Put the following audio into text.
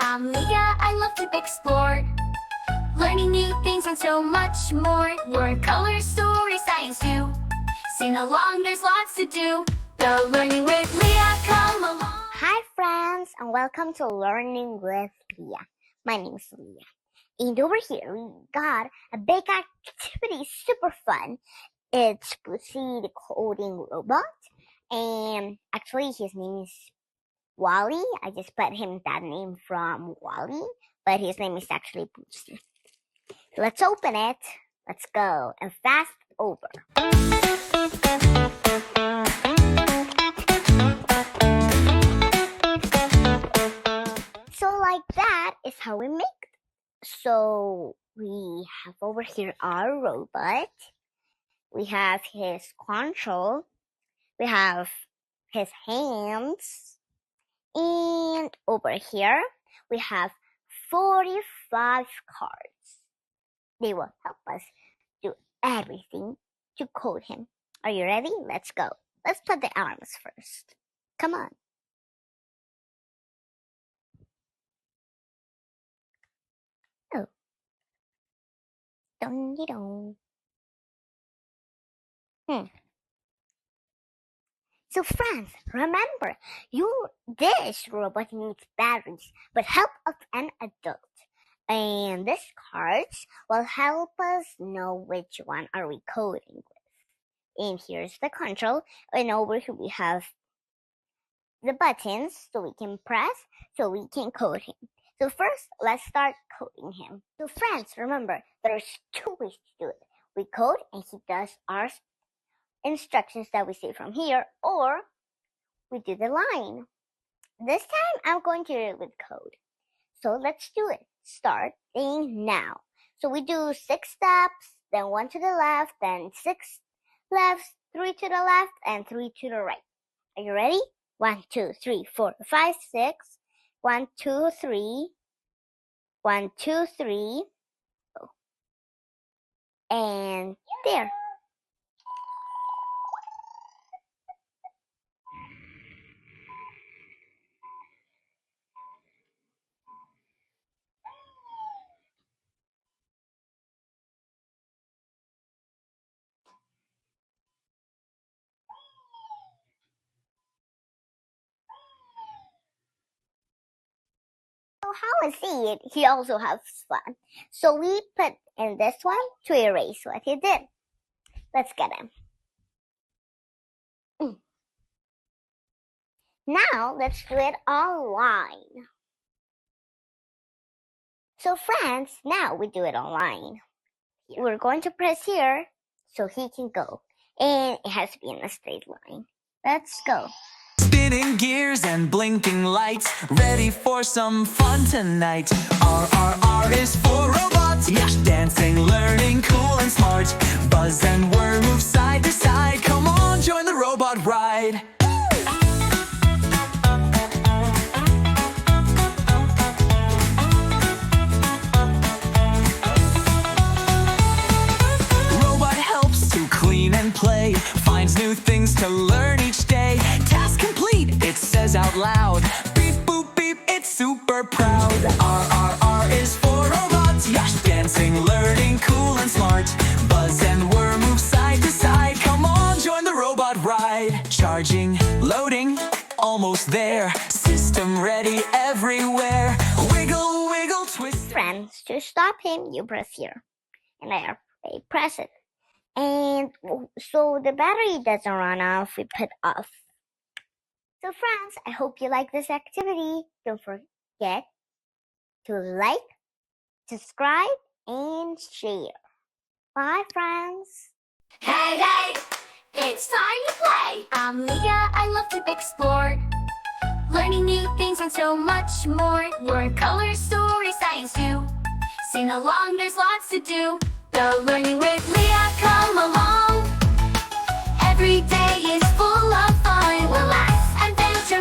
I'm Leah, I love to explore, learning new things and so much more. Word, color, story, science too. Sing along, there's lots to do. The Learning with Leah, come along. Hi friends, and welcome to Learning with Leah. My name is Leah. And over here we got a big activity, super fun. It's Botley, the coding robot. And actually his name is Wally. I just put him that name from Wally, but his name is actually Botley. Let's open it. Let's go and fast over. So like that is how we make it. So we have over here our robot. We have his control. We have his hands. And over here we have 45 cards. They will help us do everything to code him. Are you ready? Let's go. Let's put the arms first. Come on. Oh. Dong-de-dong. So friends, remember, this robot needs batteries, but help of an adult. And these cards will help us know which one are we coding with. And here's the control, and over here we have the buttons so we can press, so we can code him. So first, let's start coding him. So friends, remember, there's two ways to do it. We code and he does our instructions that we see from here, or we do the line. This time I'm going to do it with code. So let's do it. Starting now. So we do 6 steps, then 1 to the left, then 6 lefts, 3 to the left, and 3 to the right. Are you ready? 1, 2, 3, 4, 5, 6. 1, 2, 3. 1, 2, 3. Oh. And there. So how is he also has fun. So we put in this one to erase what he did. Let's get him. Now let's do it online. So friends, now we do it online. We're going to press here so he can go. And it has to be in a straight line. Let's go. Spinning gears and blinking lights, ready for some fun tonight. R is for robots, yeah. Dancing, learning, cool and smart. Buzz and whir, move side to side. Come on, join the robot ride. Robot helps to clean and play, finds new things to learn each day. Task complete, it says out loud. Beep, boop, beep, it's super proud. R is for robots, yeah. Dancing, learning, cool and smart. Buzz and whir, move side to side. Come on, join the robot ride. Charging, loading, almost there. System ready everywhere. Wiggle, wiggle, twist. Friends, to stop him, you press here. And I press it. And so the battery doesn't run off, we put off. So friends, I hope you like this activity. Don't forget to like, subscribe, and share. Bye friends. Hey, hey, it's time to play. I'm Leah, I love to explore, learning new things and so much more. Word, color, story, science too. Sing along, there's lots to do. The Learning with Leah, come along. Every day is